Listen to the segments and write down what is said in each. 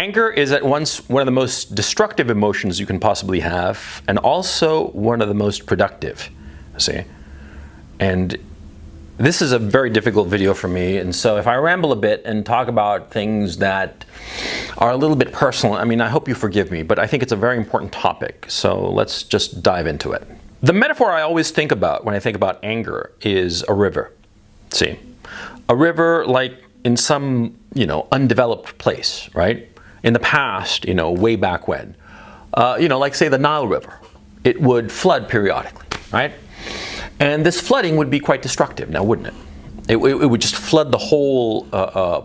Anger is at once one of the most destructive emotions you can possibly have, and also one of the most productive, see? And this is a very difficult video for me, and so if I ramble a bit and talk about things that are a little bit personal, I mean, I hope you forgive me, but I think it's a very important topic, so let's just dive into it. The metaphor I always think about when I think about anger is a river, see? A river like in some, undeveloped place, right? In the past, way back when, like say the Nile River, it would flood periodically, right? And this flooding would be quite destructive now, wouldn't it? It would just flood the whole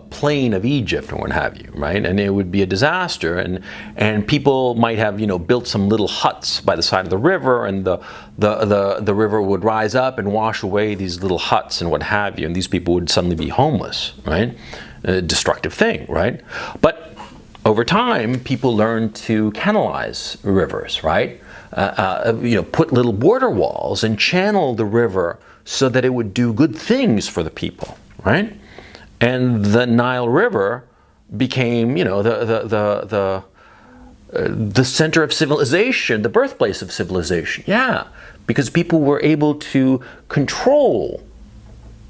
plain of Egypt or what have you, right? And it would be a disaster, and people might have, built some little huts by the side of the river, and the river would rise up and wash away these little huts and what have you, and these people would suddenly be homeless, right? A destructive thing, right? But over time, people learned to canalize rivers, right? Put little border walls and channel the river so that it would do good things for the people, right? And the Nile River became, the center of civilization, the birthplace of civilization. Yeah, because people were able to control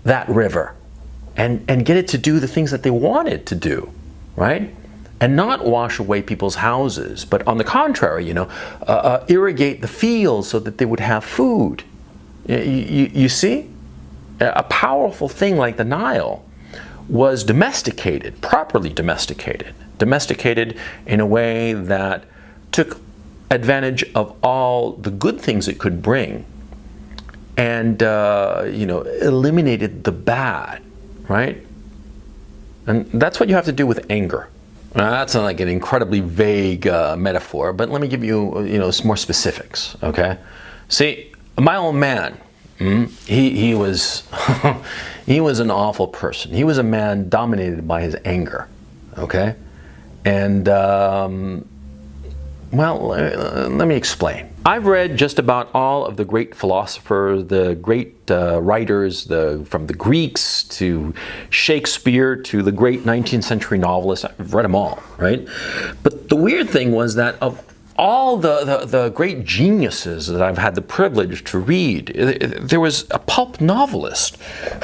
that river and get it to do the things that they wanted to do, right? And not wash away people's houses, but on the contrary, irrigate the fields so that they would have food. You see? A powerful thing like the Nile was domesticated, properly domesticated. Domesticated in a way that took advantage of all the good things it could bring and, eliminated the bad, right? And that's what you have to do with anger. Now, that's like an incredibly vague metaphor, but let me give you, some more specifics, okay? See, my old man, he was he was an awful person. He was a man dominated by his anger, okay? And, let me explain. I've read just about all of the great philosophers, the great writers, from the Greeks to Shakespeare to the great 19th century novelists. I've read them all, right? But the weird thing was that of all the great geniuses that I've had the privilege to read, there was a pulp novelist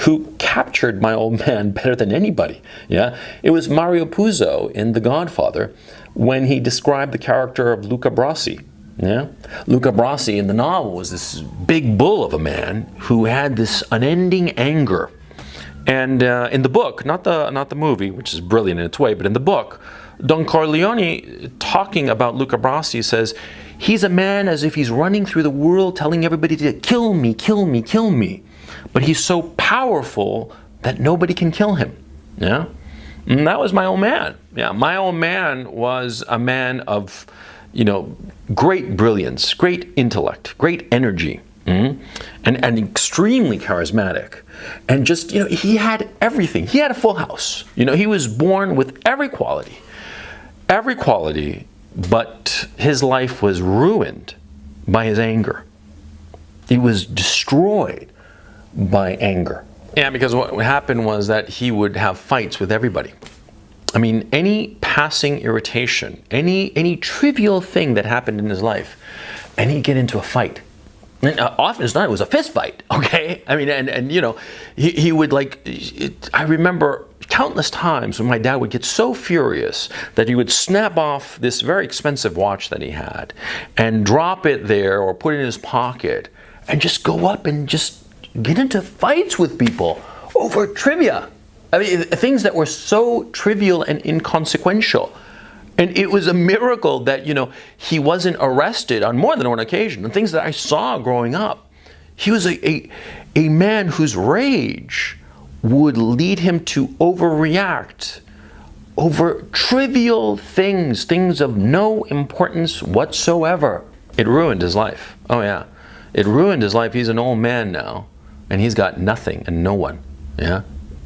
who captured my old man better than anybody. Yeah, it was Mario Puzo in The Godfather when he described the character of Luca Brasi. Yeah, Luca Brasi in the novel was this big bull of a man who had this unending anger. And in the book, not the movie, which is brilliant in its way, but in the book, Don Corleone, talking about Luca Brasi, says, he's a man as if he's running through the world telling everybody to kill me, kill me, kill me. But he's so powerful that nobody can kill him. Yeah? And that was my old man. Yeah, my old man was a man of, great brilliance, great intellect, great energy, and extremely charismatic. And just, he had everything. He had a full house. He was born with every quality, but his life was ruined by his anger. He was destroyed by anger. Yeah, because what happened was that he would have fights with everybody. I mean, any passing irritation, any trivial thing that happened in his life, and he'd get into a fight. And often it's not, it was a fist fight, okay? I mean, and he would I remember countless times when my dad would get so furious that he would snap off this very expensive watch that he had and drop it there or put it in his pocket and just go up and just get into fights with people over trivia. I mean, things that were so trivial and inconsequential. And it was a miracle that, he wasn't arrested on more than one occasion. The things that I saw growing up, he was a man whose rage would lead him to overreact over trivial things of no importance whatsoever. It ruined his life. Oh yeah, it ruined his life. He's an old man now, and he's got nothing and no one. Yeah,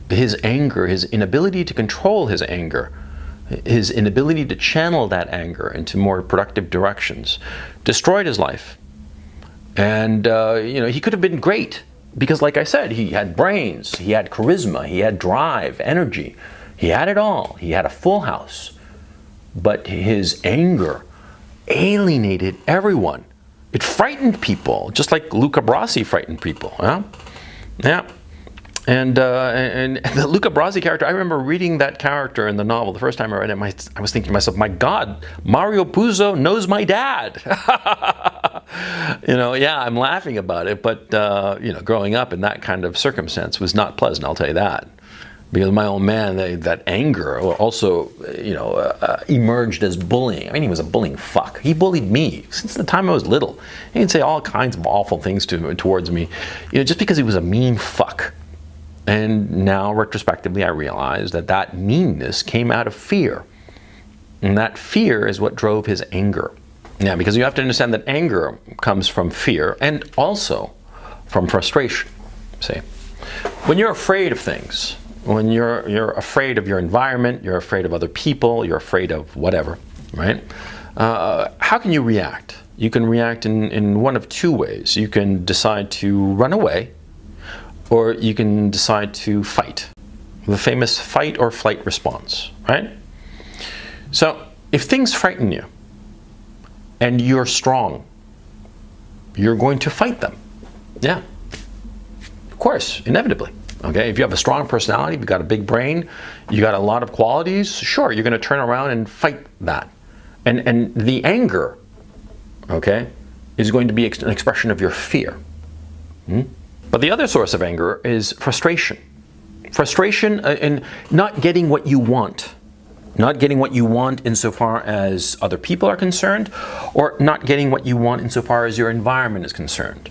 his anger, his inability to control his anger, his inability to channel that anger into more productive directions, destroyed his life. And he could have been great because, like I said, he had brains, he had charisma, he had drive, energy, he had it all. He had a full house. but his anger alienated everyone. It frightened people, just like Luca Brasi frightened people. Huh? Yeah. And the Luca Brasi character, I remember reading that character in the novel the first time I read it. I was thinking to myself, my God, Mario Puzo knows my dad. Yeah, I'm laughing about it, but growing up in that kind of circumstance was not pleasant. I'll tell you that, because my old man, that anger also, emerged as bullying. I mean, he was a bullying fuck. He bullied me since the time I was little. He'd say all kinds of awful things towards me, just because he was a mean fuck. And now, retrospectively, I realize that meanness came out of fear. And that fear is what drove his anger. Yeah, because you have to understand that anger comes from fear and also from frustration. See, when you're afraid of things, when you're afraid of your environment, you're afraid of other people, you're afraid of whatever, right? How can you react? You can react in one of two ways. You can decide to run away, or you can decide to fight. The famous fight or flight response, right? So if things frighten you and you're strong, you're going to fight them. Yeah, of course, inevitably. Okay, if you have a strong personality, you've got a big brain, you got a lot of qualities, sure, you're going to turn around and fight that. And the anger, okay, is going to be an expression of your fear. But the other source of anger is frustration. Frustration in not getting what you want. Not getting what you want insofar as other people are concerned, or not getting what you want insofar as your environment is concerned.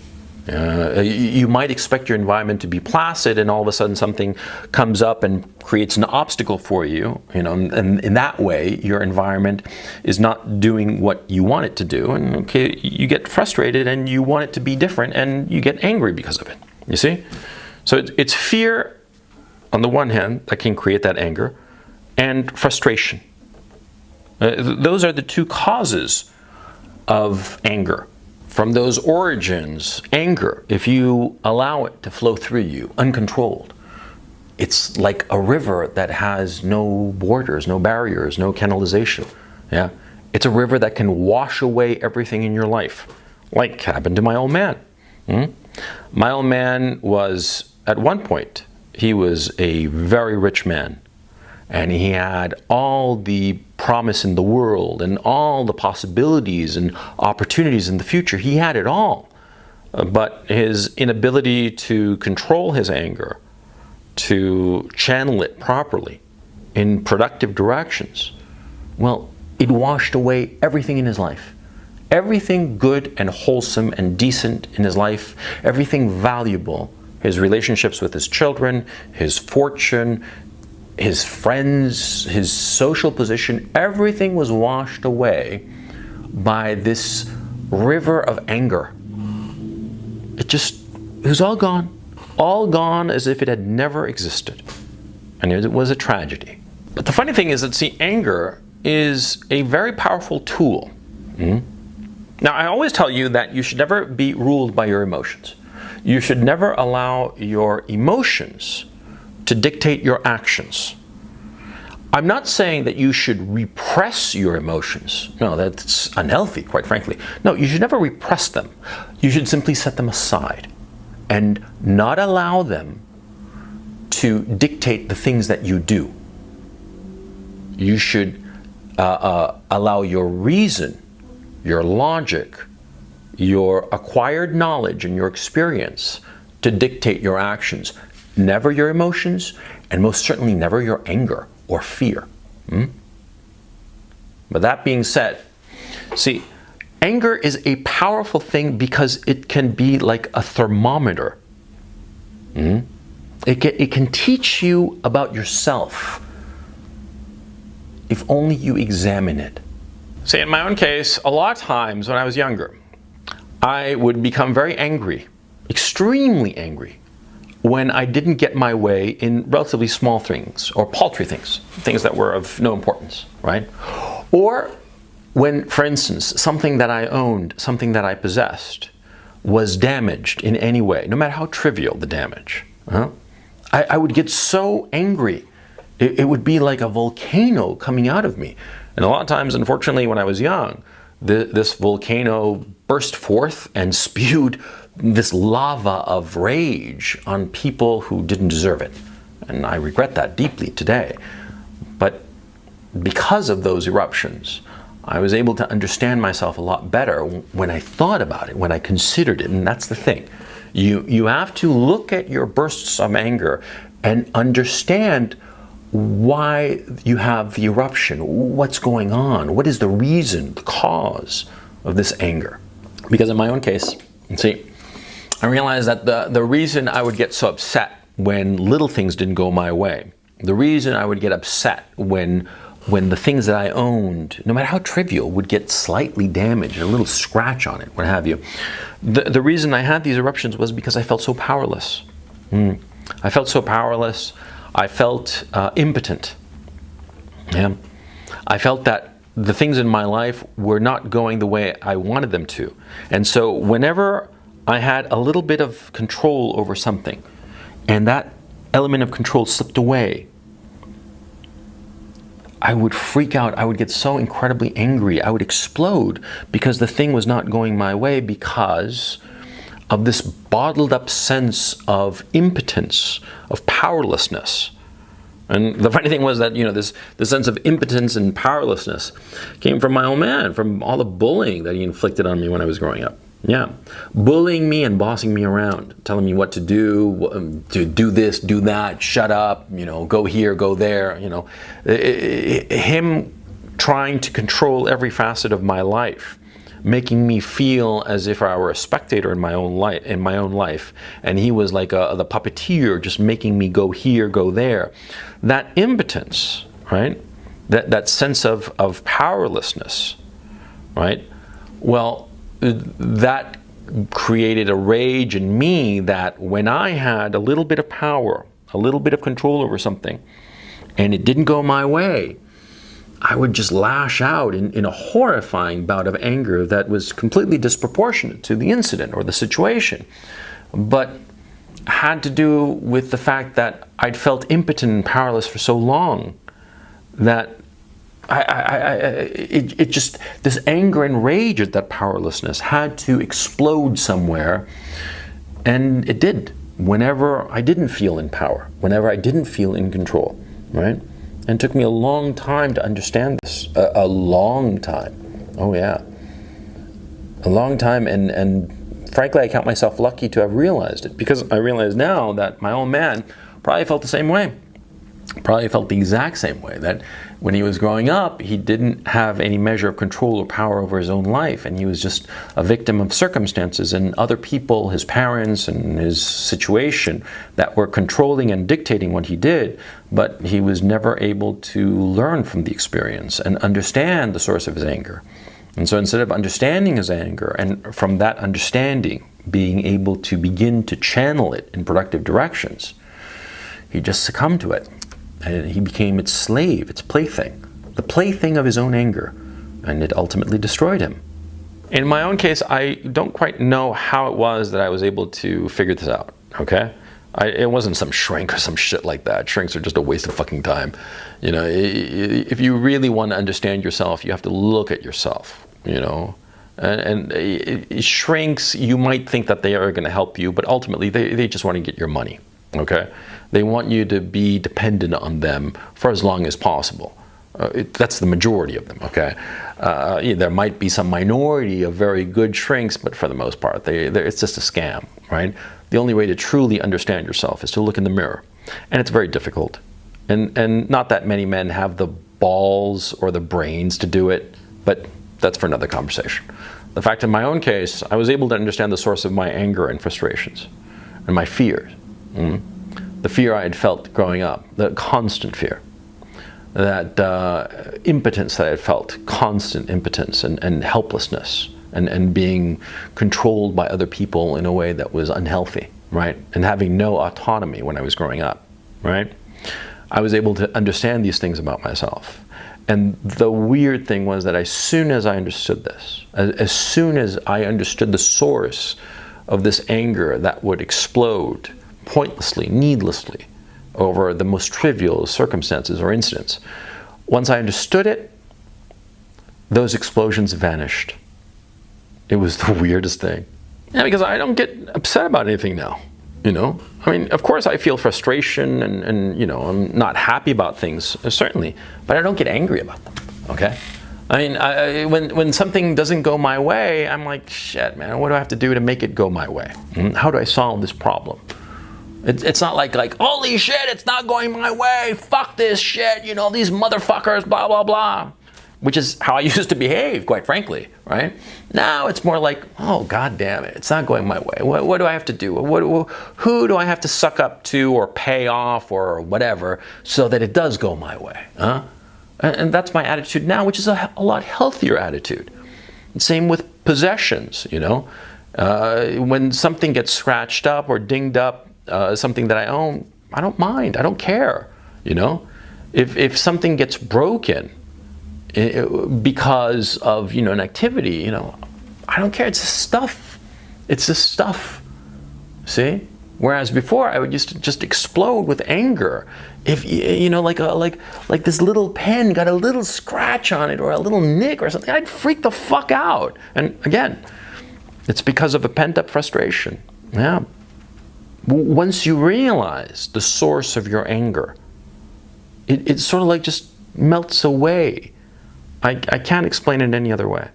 You might expect your environment to be placid, and all of a sudden something comes up and creates an obstacle for you, and in that way your environment is not doing what you want it to do, and okay, you get frustrated and you want it to be different, and you get angry because of it. You see? So it's fear on the one hand that can create that anger, and frustration. Those are the two causes of anger. From those origins, anger, if you allow it to flow through you uncontrolled, it's like a river that has no borders, no barriers, no canalization. Yeah, it's a river that can wash away everything in your life, like happened to my old man. My old man was, at one point, he was a very rich man. And he had all the promise in the world and all the possibilities and opportunities in the future. He had it all. But his inability to control his anger, to channel it properly in productive directions, well, it washed away everything in his life. Everything good and wholesome and decent in his life, everything valuable, his relationships with his children, his fortune, his friends, his social position, everything was washed away by this river of anger. It was all gone as if it had never existed. And it was a tragedy. But the funny thing is that, see, anger is a very powerful tool. Now, I always tell you that you should never be ruled by your emotions. You should never allow your emotions to dictate your actions. I'm not saying that you should repress your emotions. No, that's unhealthy, quite frankly. No, you should never repress them. You should simply set them aside and not allow them to dictate the things that you do. You should allow your reason, your logic, your acquired knowledge and your experience to dictate your actions. Never your emotions, and most certainly never your anger or fear. But that being said, see, anger is a powerful thing because it can be like a thermometer. It can teach you about yourself if only you examine it. See, in my own case, a lot of times when I was younger, I would become very angry, extremely angry, when I didn't get my way in relatively small things or paltry things, things that were of no importance, right? Or when, for instance, something that I owned, something that I possessed, was damaged in any way, no matter how trivial the damage. I would get so angry It would be like a volcano coming out of me. And a lot of times, unfortunately, when I was young, this volcano burst forth and spewed this lava of rage on people who didn't deserve it. And I regret that deeply today. But because of those eruptions, I was able to understand myself a lot better when I thought about it, when I considered it. And that's the thing. You have to look at your bursts of anger and understand why you have the eruption, what's going on, what is the reason, the cause of this anger. Because in my own case, see, I realized that the reason I would get so upset when little things didn't go my way, the reason I would get upset when the things that I owned, no matter how trivial, would get slightly damaged, a little scratch on it, what have you. The reason I had these eruptions was because I felt so powerless. I felt so powerless. I felt impotent. Yeah. I felt that the things in my life were not going the way I wanted them to. And so whenever I had a little bit of control over something, and that element of control slipped away, I would freak out. I would get so incredibly angry. I would explode because the thing was not going my way because of this bottled up sense of impotence, of powerlessness. And the funny thing was that, this sense of impotence and powerlessness came from my old man, from all the bullying that he inflicted on me when I was growing up. Yeah, bullying me and bossing me around, telling me what to do this, do that, shut up, go here, go there, him trying to control every facet of my life, making me feel as if I were a spectator in my own life, and he was like the puppeteer, just making me go here, go there. That impotence, right? That sense of powerlessness, right? Well, that created a rage in me that when I had a little bit of power, a little bit of control over something, and it didn't go my way, I would just lash out in a horrifying bout of anger that was completely disproportionate to the incident or the situation, but had to do with the fact that I'd felt impotent and powerless for so long that it just, this anger and rage at that powerlessness had to explode somewhere, and it did whenever I didn't feel in power, whenever I didn't feel in control, right? And it took me a long time to understand this, a long time. Oh yeah, a long time, and frankly, I count myself lucky to have realized it, because I realize now that my old man probably felt the same way. Probably felt the exact same way, that when he was growing up, he didn't have any measure of control or power over his own life, and he was just a victim of circumstances and other people, his parents and his situation, that were controlling and dictating what he did, but he was never able to learn from the experience and understand the source of his anger. And so instead of understanding his anger, and from that understanding being able to begin to channel it in productive directions, he just succumbed to it. And he became its slave, its plaything, the plaything of his own anger, and it ultimately destroyed him. In my own case, I don't quite know how it was that I was able to figure this out, okay? It wasn't some shrink or some shit like that. Shrinks are just a waste of fucking time. If you really want to understand yourself, you have to look at yourself, And shrinks, you might think that they are going to help you, but ultimately they just want to get your money, okay? They want you to be dependent on them for as long as possible. That's the majority of them, okay? There might be some minority of very good shrinks, but for the most part, it's just a scam, right? The only way to truly understand yourself is to look in the mirror. And it's very difficult. And not that many men have the balls or the brains to do it, but that's for another conversation. The fact in my own case, I was able to understand the source of my anger and frustrations and my fears. The fear I had felt growing up, the constant fear, that impotence that I had felt, constant impotence and helplessness, and being controlled by other people in a way that was unhealthy, right? And having no autonomy when I was growing up, right? I was able to understand these things about myself. And the weird thing was that as soon as I understood this, as soon as I understood the source of this anger that would explode pointlessly, needlessly, over the most trivial circumstances or incidents. Once I understood it, those explosions vanished. It was the weirdest thing. Yeah, because I don't get upset about anything now, you know? I mean, of course I feel frustration and you know, I'm not happy about things, certainly, but I don't get angry about them, okay? I mean, when something doesn't go my way, I'm like, shit, man, what do I have to do to make it go my way? How do I solve this problem? It's not like, holy shit, it's not going my way, fuck this shit, you know, these motherfuckers, blah, blah, blah. Which is how I used to behave, quite frankly, right? Now it's more like, oh, God damn it, it's not going my way. What do I have to do? Who do I have to suck up to or pay off or whatever so that it does go my way? Huh? And that's my attitude now, which is a lot healthier attitude. Same with possessions, you know? When something gets scratched up or dinged up, something that I own, I don't mind, I don't care, you know? If something gets broken, because of, you know, an activity, you know, I don't care. It's just stuff. It's just stuff. See? Whereas before I would used to just explode with anger. If you know, like this little pen got a little scratch on it or a little nick or something, I'd freak the fuck out. And again, it's because of a pent-up frustration. Yeah. Once you realize the source of your anger, it sort of like just melts away. I can't explain it any other way.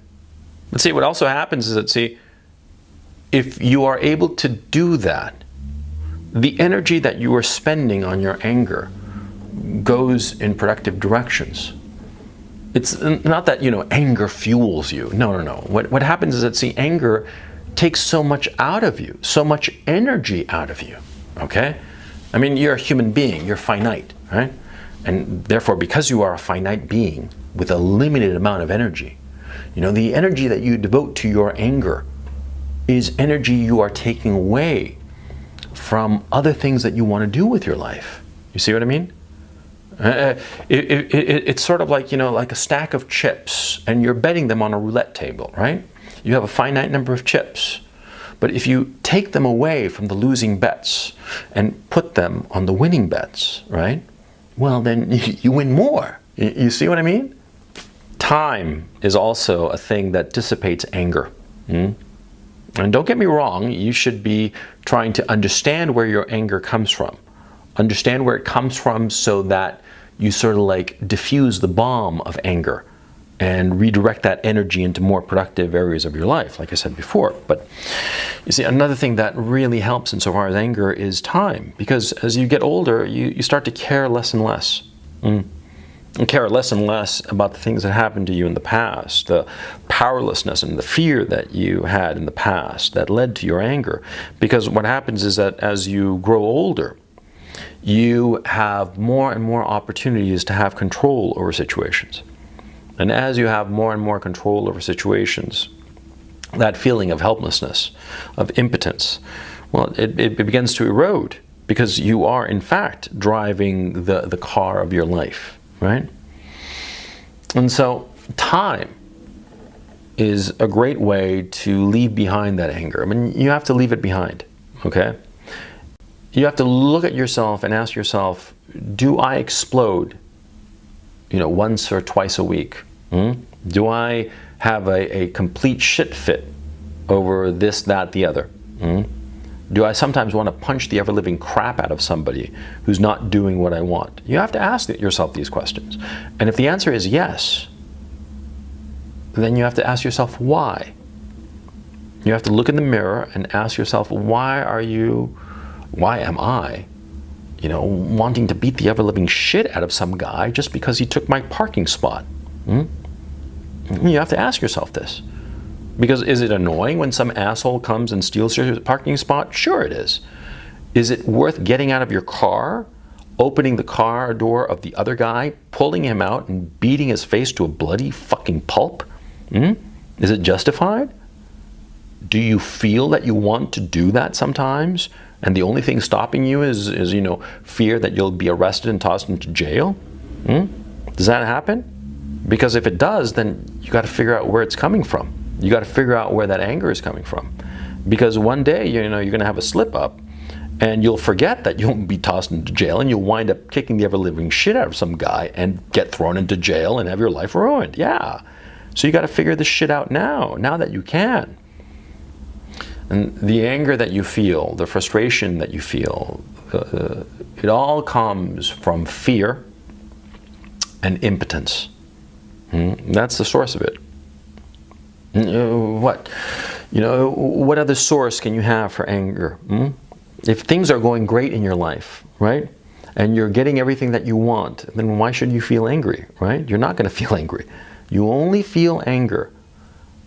But see, what also happens is that, see, if you are able to do that, the energy that you are spending on your anger goes in productive directions. It's not that, you know, anger fuels you. No. What happens is that, see, anger takes so much out of you, so much energy out of you, okay? I mean, you're a human being, you're finite, right? And therefore, because you are a finite being with a limited amount of energy, you know, the energy that you devote to your anger is energy you are taking away from other things that you want to do with your life. You see what I mean? It's sort of like, you know, like a stack of chips, and you're betting them on a roulette table, right? You have a finite number of chips. But if you take them away from the losing bets and put them on the winning bets, right? Well, then you win more. You see what I mean? Time is also a thing that dissipates anger. And don't get me wrong, you should be trying to understand where your anger comes from. Understand where it comes from so that you sort of like diffuse the bomb of anger and redirect that energy into more productive areas of your life, like I said before. But you see, another thing that really helps insofar as anger is time, because as you get older, you start to care less and less. And care less and less about the things that happened to you in the past, the powerlessness and the fear that you had in the past that led to your anger. Because what happens is that as you grow older, you have more and more opportunities to have control over situations. And as you have more and more control over situations, that feeling of helplessness, of impotence, well, it begins to erode, because you are in fact driving the car of your life. Right? And so time is a great way to leave behind that anger. I mean, you have to leave it behind, okay? You have to look at yourself and ask yourself, do I explode, you know, once or twice a week? Do I have a complete shit fit over this, that, the other? Do I sometimes want to punch the ever-living crap out of somebody who's not doing what I want? You have to ask yourself these questions. And if the answer is yes, then you have to ask yourself why. You have to look in the mirror and ask yourself, why am I, you know, wanting to beat the ever-living shit out of some guy just because he took my parking spot? You have to ask yourself this. Because is it annoying when some asshole comes and steals your parking spot? Sure it is. Is it worth getting out of your car, opening the car door of the other guy, pulling him out and beating his face to a bloody fucking pulp? Is it justified? Do you feel that you want to do that sometimes, and the only thing stopping you is you know, fear that you'll be arrested and tossed into jail? Does that happen? Because if it does, then you got to figure out where it's coming from. You got to figure out where that anger is coming from, because one day, you know, you're going to have a slip up, And you'll forget that you'll be tossed into jail, and you'll wind up kicking the ever-living shit out of some guy and get thrown into jail and have your life ruined. Yeah. So you got to figure this shit out now that you can. And the anger that you feel, the frustration that you feel, it all comes from fear and impotence. That's the source of it. What other source can you have for anger? If things are going great in your life, right, and you're getting everything that you want, then why should you feel angry, right? You're not going to feel angry. You only feel anger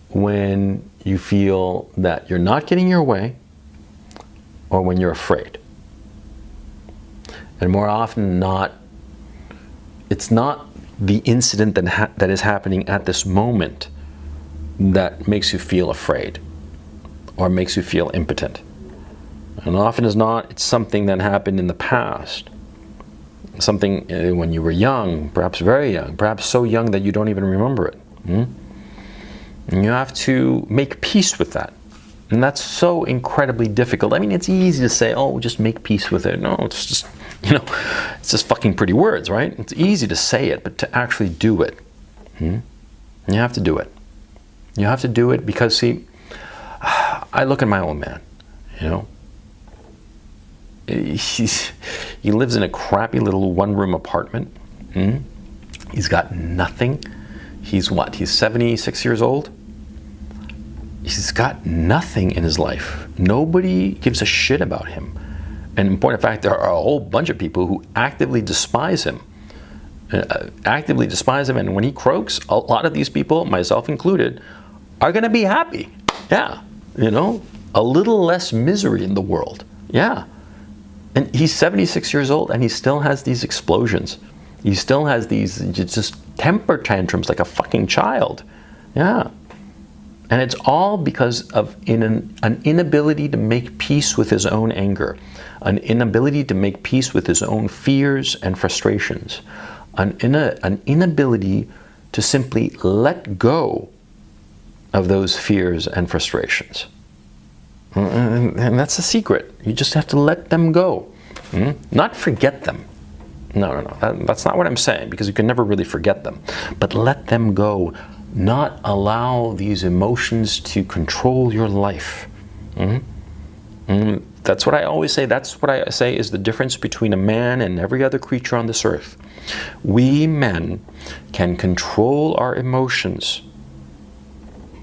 when you feel that you're not getting your way or when you're afraid. And more often than not, it's not the incident that is happening at this moment that makes you feel afraid or makes you feel impotent. And often as not, it's something that happened in the past. Something when you were young, perhaps very young, perhaps so young that you don't even remember it. And you have to make peace with that. And that's so incredibly difficult. I mean, it's easy to say, oh, just make peace with it. No, it's just, it's just fucking pretty words, right? It's easy to say it, but to actually do it, you have to do it. You have to do it because, see, I look at my old man, he lives in a crappy little one-room apartment. He's got nothing. He's 76 years old. He's got nothing in his life. Nobody gives a shit about him. And in point of fact, there are a whole bunch of people who actively despise him. And when he croaks, a lot of these people, myself included, are going to be happy. Yeah, a little less misery in the world. Yeah. And he's 76 years old and he still has these explosions. He still has these just temper tantrums like a fucking child. Yeah. And it's all because of an inability to make peace with his own anger, an inability to make peace with his own fears and frustrations, an inability to simply let go of those fears and frustrations. And that's the secret. You just have to let them go. Not forget them. No. That's not what I'm saying, because you can never really forget them. But let them go. Not allow these emotions to control your life. That's what I always say. That's what I say is the difference between a man and every other creature on this earth. We men can control our emotions.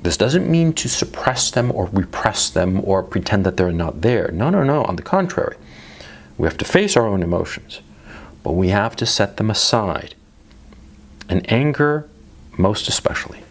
This doesn't mean to suppress them or repress them or pretend that they're not there. No. On the contrary. We have to face our own emotions, but we have to set them aside. And anger, most especially.